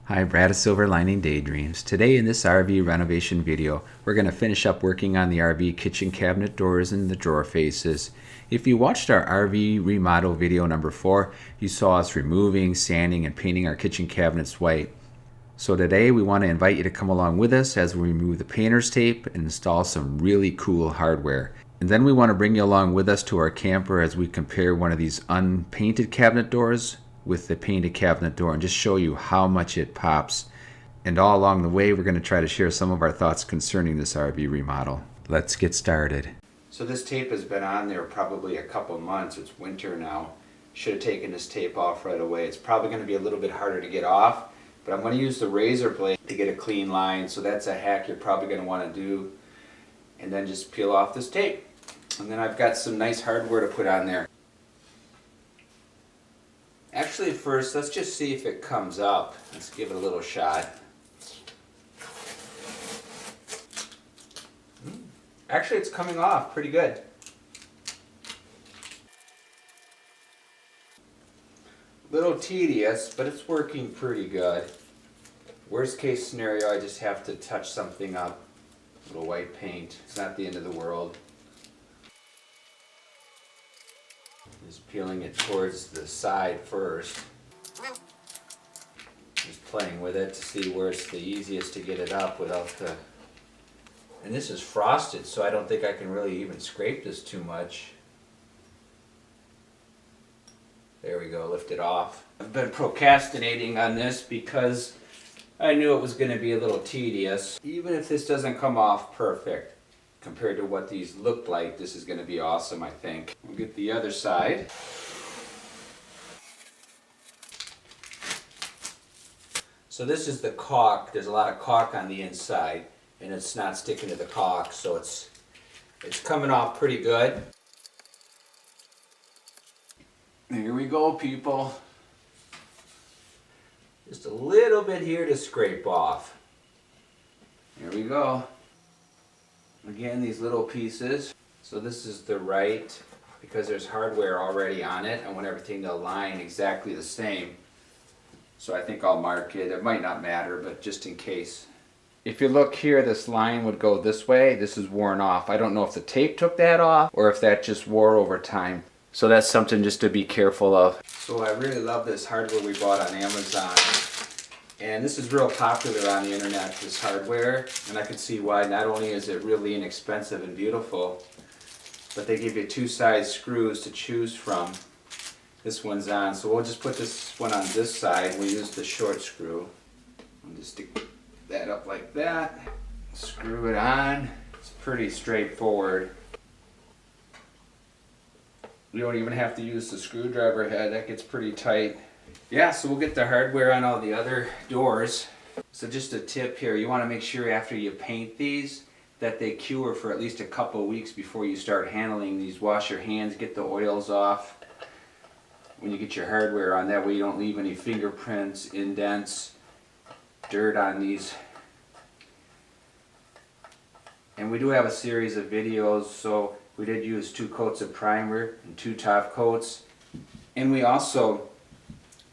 Hi, Brad of Silver Lining Daydreams. Today in this RV renovation video, we're going to finish up working on the RV kitchen cabinet doors and the drawer faces. If you watched our RV remodel video number 4, you saw us removing, sanding, and painting our kitchen cabinets white. So today we want to invite you to come along with us as we remove the painter's tape and install some really cool hardware. And then we want to bring you along with us to our camper as we compare one of these unpainted cabinet doors with the painted cabinet door and just show you how much it pops. And all along the way, we're going to try to share some of our thoughts concerning this RV remodel. Let's get started. So this tape has been on there probably a couple months. It's winter now. Should have taken this tape off right away. It's probably going to be a little bit harder to get off, but I'm going to use the razor blade to get a clean line. So that's a hack you're probably going to want to do. And then just peel off this tape. And then I've got some nice hardware to put on there. Actually, first, let's just see if it comes up. Let's give it a little shot. Actually, it's coming off pretty good. Little tedious, but it's working pretty good. Worst case scenario, I just have to touch something up. A little white paint. It's not the end of the world. Just peeling it towards the side first. Just playing with it to see where it's the easiest to get it up without the... And this is frosted, so I don't think I can really even scrape this too much. There we go, lift it off. I've been procrastinating on this because I knew it was going to be a little tedious. Even if this doesn't come off perfect, compared to what these look like, this is going to be awesome, I think. We'll get the other side. So this is the caulk. There's a lot of caulk on the inside, and it's not sticking to the caulk, so it's coming off pretty good. Here we go, people. Just a little bit here to scrape off. Here we go. Again, these little pieces. So this is the right, because there's hardware already on it. I want everything to align exactly the same. So I think I'll mark it. It might not matter, but just in case. If you look here, this line would go this way. This is worn off. I don't know if the tape took that off or if that just wore over time. So that's something just to be careful of. So I really love this hardware we bought on Amazon. And this is real popular on the internet, this hardware, and I can see why. Not only is it really inexpensive and beautiful, but they give you 2 size screws to choose from. This one's on, so we'll just put this one on this side. We'll use the short screw. I'll just stick that up like that, screw it on. It's pretty straightforward. You don't even have to use the screwdriver head, that gets pretty tight. Yeah, so we'll get the hardware on all the other doors. So just a tip here, you want to make sure after you paint these that they cure for at least a couple of weeks before you start handling these. Wash your hands, get the oils off when you get your hardware on. That way you don't leave any fingerprints, indents, dirt on these. And we do have a series of videos, so we did use 2 coats of primer and 2 top coats. And we also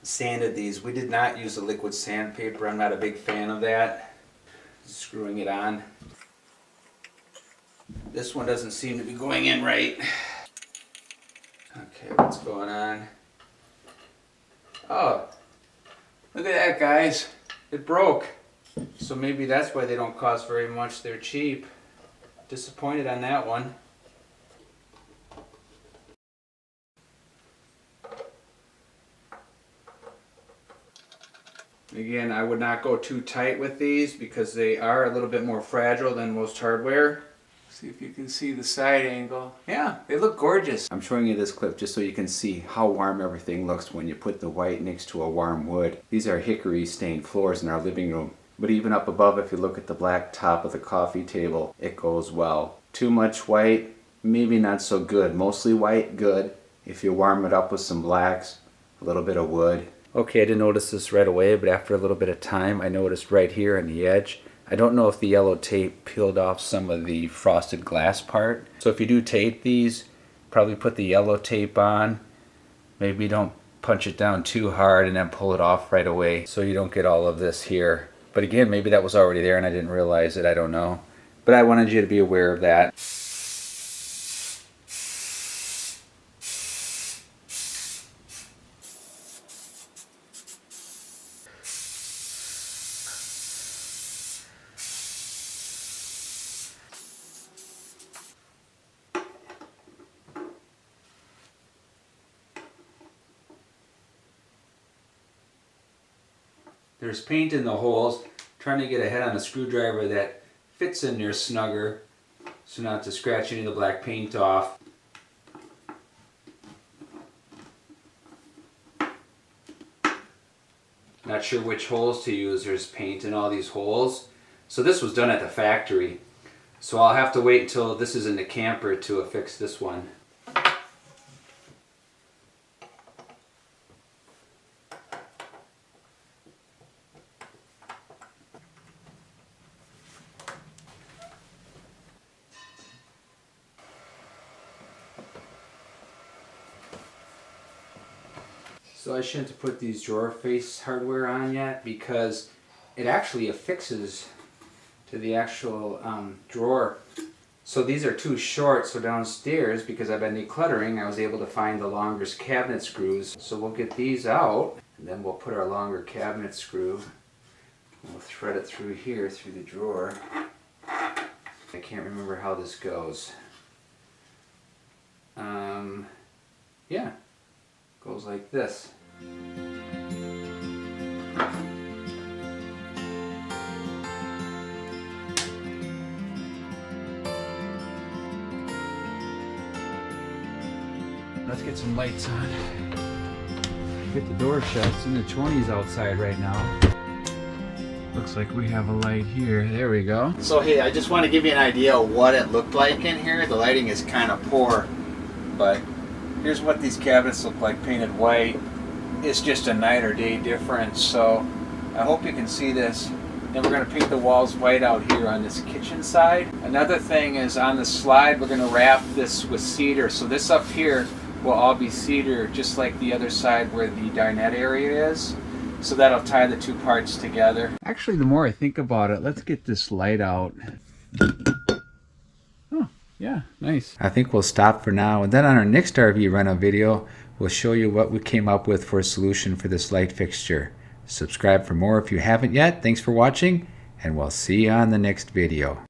sanded these. We did not use a liquid sandpaper. I'm not a big fan of that. Screwing it on. This one doesn't seem to be going in right. Okay, what's going on? Oh, look at that, guys. It broke. So maybe that's why they don't cost very much. They're cheap. Disappointed on that one. Again, I would not go too tight with these because they are a little bit more fragile than most hardware. See if you can see the side angle. Yeah, they look gorgeous. I'm showing you this clip just so you can see how warm everything looks when you put the white next to a warm wood. These are hickory stained floors in our living room. But even up above, if you look at the black top of the coffee table, it goes well. Too much white, maybe not so good. Mostly white, good. If you warm it up with some blacks, a little bit of wood. Okay, I didn't notice this right away, but after a little bit of time, I noticed right here on the edge, I don't know if the yellow tape peeled off some of the frosted glass part. So if you do tape these, probably put the yellow tape on. Maybe don't punch it down too hard and then pull it off right away so you don't get all of this here. But again, maybe that was already there and I didn't realize it, I don't know. But I wanted you to be aware of that. There's paint in the holes. Trying to get a head on a screwdriver that fits in there snugger so not to scratch any of the black paint off. Not sure which holes to use. There's paint in all these holes. So this was done at the factory. So I'll have to wait until this is in the camper to affix this one. So I shouldn't have put these drawer face hardware on yet because it actually affixes to the actual drawer. So these are too short, so downstairs, because I've been decluttering, I was able to find the longer cabinet screws. So we'll get these out, and then we'll put our longer cabinet screw. We'll thread it through here, through the drawer. I can't remember how this goes. Yeah, goes like this. Let's get some lights on. Get the door shut. It's in the 20s outside right now. Looks like we have a light here. There we go. So hey, I just want to give you an idea of what it looked like in here. The lighting is kind of poor, but here's what these cabinets look like painted white. It's just a night or day difference, so I hope you can see this. Then we're going to paint the walls white out here on this kitchen side. Another thing is on the slide we're going to wrap this with cedar. So this up here will all be cedar, just like the other side where the dinette area is. So that'll tie the two parts together. Actually, the more I think about it, let's get this light out. Oh, yeah, nice. I think we'll stop for now, and then on our next RV reno video, we'll show you what we came up with for a solution for this light fixture. Subscribe for more if you haven't yet. Thanks for watching, and we'll see you on the next video.